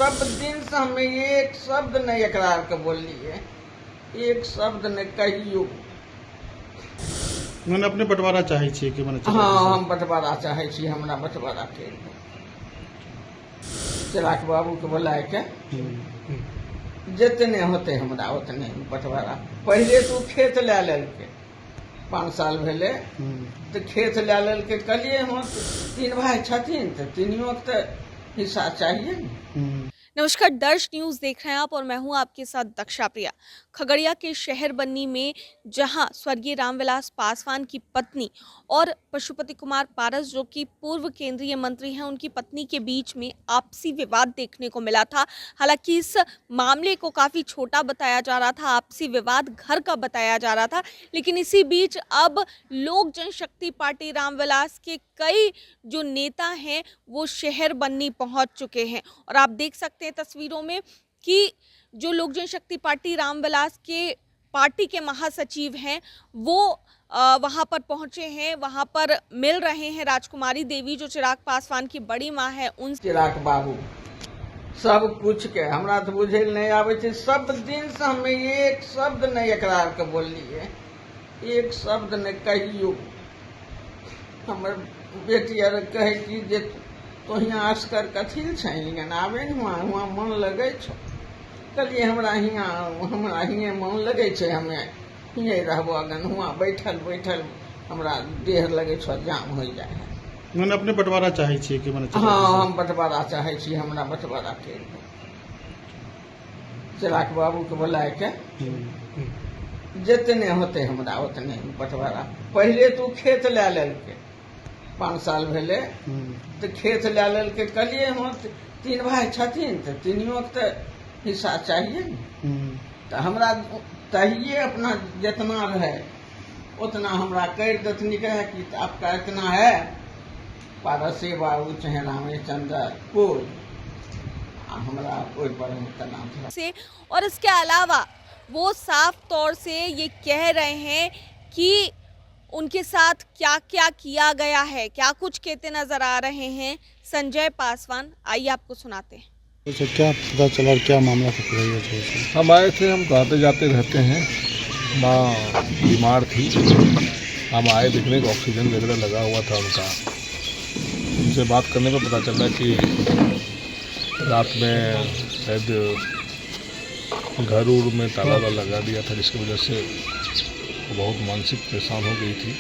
सब दिन से हमें एक शब्द नहीं एकरार के बोलिए, एक शब्द नहीं कहियो। मैंने अपने बंटवारा चाहे छी कि मैंने हाँ, हम बंटवारा चाहे छी, हमरा बंटवारा के चिराग बाबू के बुलाए के जितने होते हमरा उतने बंटवारा। पहले तो खेत लै लेलके, 5 साल भेले तो खेत लै लेलके। कहलिए हम 3 भाई छथिन तो तीनियों के तो हिस्सा चाहिए न। नमस्कार, दर्श न्यूज देख रहे हैं आप और मैं हूं आपके साथ दक्षा प्रिया। खगड़िया के शहर बन्नी में जहां स्वर्गीय रामविलास पासवान की पत्नी और पशुपति कुमार पारस जो कि पूर्व केंद्रीय मंत्री हैं, उनकी पत्नी के बीच में आपसी विवाद देखने को मिला था। हालांकि इस मामले को काफ़ी छोटा बताया जा रहा था, आपसी विवाद घर का बताया जा रहा था, लेकिन इसी बीच अब लोक जनशक्ति पार्टी रामविलास के कई जो नेता हैं वो शहर बन्नी पहुंच चुके हैं। और आप देख सकते हैं तस्वीरों में कि जो लोक जनशक्ति पार्टी रामविलास के पार्टी के महासचिव हैं वो वहां पर पहुंचे हैं, वहां पर मिल रहे हैं राजकुमारी देवी जो चिराग पासवान की बड़ी मां है उन। चिराग बाबू सब कुछ के हमरा तो बुझे नहीं आवे छे। सब दिन से हमें एक शब्द नहीं एकरार के बोलिए, एक शब्द नहीं कहियो। हमर बेटी अर कहे कि जे तो यहाँ असकर कथी छै आबे न हुआ मन लगे छो। कहलिए हमरा हियाँ मन लगे छे, हमें हियाँ रहबो अगन हुआ बैठल बैठल हमरा देह लगे छो जाम हो जाए। मैंने अपने बंटवारा चाहे छी कि मैंने हाँ, हम बंटवारा चाहे छी, हमरा बंटवारा के चिराग बाबू के बुलाए के जितने होते हमरा उतने बंटवारा। पहले तो खेत लै लेलके, 5 साल भेले तो खेत लै लेलके। कहलिए हम 3 भाई छथिन तो तीनियों के तो हिस्सा चाहिए न। तो हमरा चाहिए अपना जितना रहे उतना हमरा कर देतनी है कि आपका इतना है पारसे बाबू चाहे रामेचंद्र कोई हमरा कोई पर नाम से। और इसके अलावा वो साफ तौर से ये कह रहे हैं कि उनके साथ क्या क्या किया गया है, क्या कुछ कहते नजर आ रहे हैं संजय पासवान। आइए आपको सुनाते हैं। अच्छा, क्या पता चला और क्या मामला है? हम आए थे, हम तो आते जाते रहते हैं। माँ बीमार थी, हम आए देखने को, ऑक्सीजन वगैरह लगा हुआ था उनका। उनसे बात करने पर पता चला कि रात में शायद घर उर में ताला लगा दिया था, जिसकी वजह से वो बहुत मानसिक परेशान हो गई थी।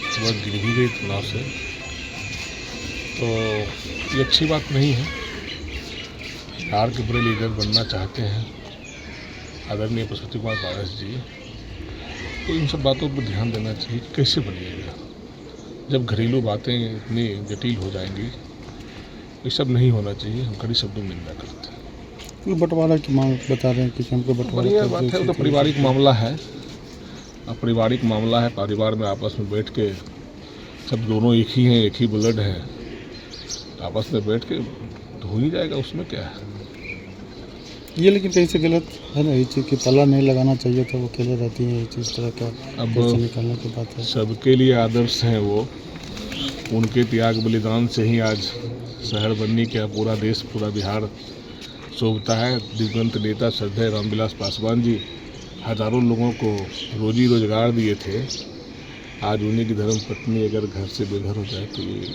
सुबह गिर भी गई तनाव से। तो ये अच्छी बात नहीं है। बिहार के बड़े लीडर बनना चाहते हैं आदरणीय पशुपति कुमार पारस जी, तो इन सब बातों पर ध्यान देना चाहिए। कैसे बनिएगा जब घरेलू बातें इतनी जटिल हो जाएंगी? ये सब नहीं होना चाहिए। हम कड़ी शब्दों में निंदा करते हैं। बंटवारा की मांग बता रहे हैं कि हमको बंटवारा। बढ़िया बात है, तो पारिवारिक मामला है। अब पारिवारिक मामला है, परिवार में आपस में बैठ के सब दोनों एक ही हैं, एक ही ब्लड है, आपस में बैठ के तो हो ही जाएगा, उसमें क्या है। ये लेकिन कहीं से गलत है ना, ये चीज़ की ताला नहीं लगाना चाहिए था, वो अकेले रहती है, ये चीज़ तरह का अब निकलने की बात है। सबके लिए आदर्श हैं वो, उनके त्याग बलिदान से ही आज शहर बन्नी के पूरा देश, पूरा बिहार शोभता है। दिवंगत नेता श्रद्धेय रामविलास पासवान जी हजारों लोगों को रोजी रोजगार दिए थे। आज उन्हीं की धर्म पत्नी अगर घर से बेघर हो जाए तो ये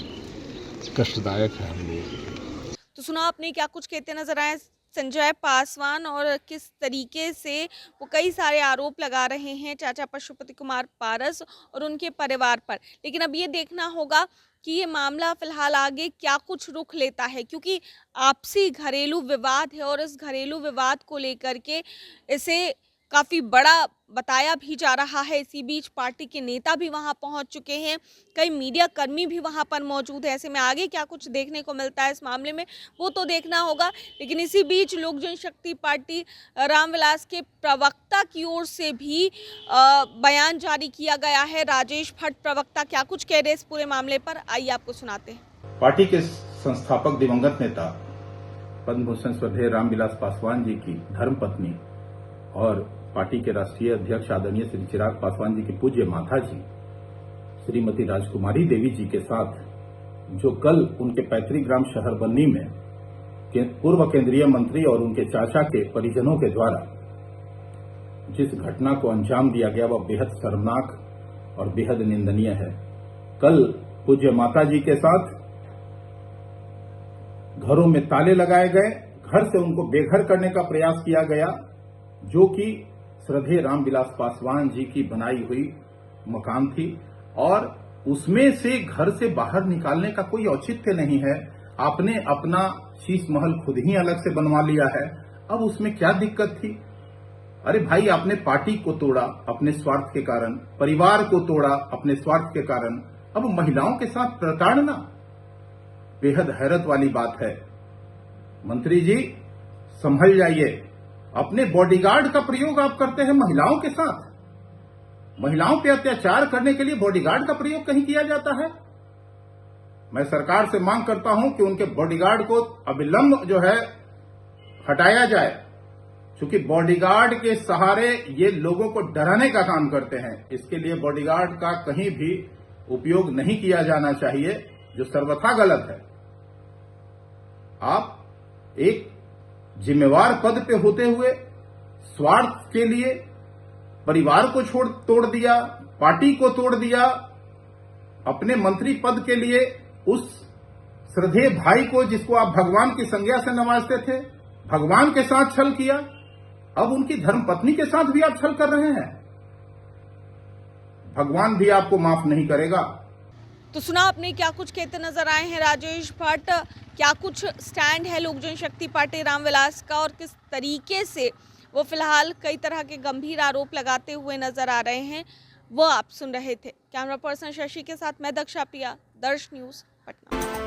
कष्टदायक है हम लोग। तो सुना आपने क्या कुछ कहते नजर आए संजय पासवान और किस तरीके से वो कई सारे आरोप लगा रहे हैं चाचा पशुपति कुमार पारस और उनके परिवार पर। लेकिन अब ये देखना होगा कि ये मामला फिलहाल आगे क्या कुछ रुख लेता है, क्योंकि आपसी घरेलू विवाद है और इस घरेलू विवाद को लेकर के इसे काफ़ी बड़ा बताया भी जा रहा है। इसी बीच पार्टी के नेता भी वहां पहुंच चुके हैं, कई मीडिया कर्मी भी वहां पर मौजूद है। ऐसे में आगे क्या कुछ देखने को मिलता है इस मामले में वो तो देखना होगा। लेकिन इसी बीच लोक जनशक्ति पार्टी रामविलास के प्रवक्ता की ओर से भी बयान जारी किया गया है। राजेश भट्ट प्रवक्ता क्या कुछ कह रहे हैं इस पूरे मामले पर, आइए आपको सुनाते हैं। पार्टी के संस्थापक दिवंगत नेता पद्म भूषण श्रद्धेय रामविलास पासवान जी की धर्मपत्नी और पार्टी के राष्ट्रीय अध्यक्ष आदरणीय श्री चिराग पासवान जी की पूज्य माता जी श्रीमती राजकुमारी देवी जी के साथ जो कल उनके पैतृक ग्राम शहर बन्नी में पूर्व केंद्रीय मंत्री और उनके चाचा के परिजनों के द्वारा जिस घटना को अंजाम दिया गया वह बेहद शर्मनाक और बेहद निंदनीय है। कल पूज्य माता जी के साथ घरों में ताले लगाए गए, घर से उनको बेघर करने का प्रयास किया गया, जो कि श्रद्धेय रामविलास पासवान जी की बनाई हुई मकान थी और उसमें से घर से बाहर निकालने का कोई औचित्य नहीं है। आपने अपना शीश महल खुद ही अलग से बनवा लिया है, अब उसमें क्या दिक्कत थी? अरे भाई, आपने पार्टी को तोड़ा अपने स्वार्थ के कारण, परिवार को तोड़ा अपने स्वार्थ के कारण, अब महिलाओं के साथ प्रताड़ना बेहद हैरत वाली बात है। मंत्री जी संभल जाइए। अपने बॉडीगार्ड का प्रयोग आप करते हैं महिलाओं के साथ। महिलाओं पे अत्याचार करने के लिए बॉडीगार्ड का प्रयोग कहीं किया जाता है? मैं सरकार से मांग करता हूं कि उनके बॉडीगार्ड को अविलंब जो है हटाया जाए, क्योंकि बॉडीगार्ड के सहारे ये लोगों को डराने का काम करते हैं। इसके लिए बॉडीगार्ड का कहीं भी उपयोग नहीं किया जाना चाहिए, जो सर्वथा गलत है। आप एक जिम्मेवार पद पे होते हुए स्वार्थ के लिए परिवार को तोड़ दिया, पार्टी को तोड़ दिया, अपने मंत्री पद के लिए उस श्रद्धेय भाई को, जिसको आप भगवान की संज्ञा से नवाजते थे, भगवान के साथ छल किया। अब उनकी धर्मपत्नी के साथ भी आप छल कर रहे हैं। भगवान भी आपको माफ नहीं करेगा। तो सुना आपने क्या कुछ कहते नजर आए हैं राजेश भट्ट, क्या कुछ स्टैंड है लोक जनशक्ति पार्टी रामविलास का और किस तरीके से वो फिलहाल कई तरह के गंभीर आरोप लगाते हुए नजर आ रहे हैं, वो आप सुन रहे थे। कैमरा पर्सन शशि के साथ मैं दक्षा प्रिया, दर्श न्यूज पटना।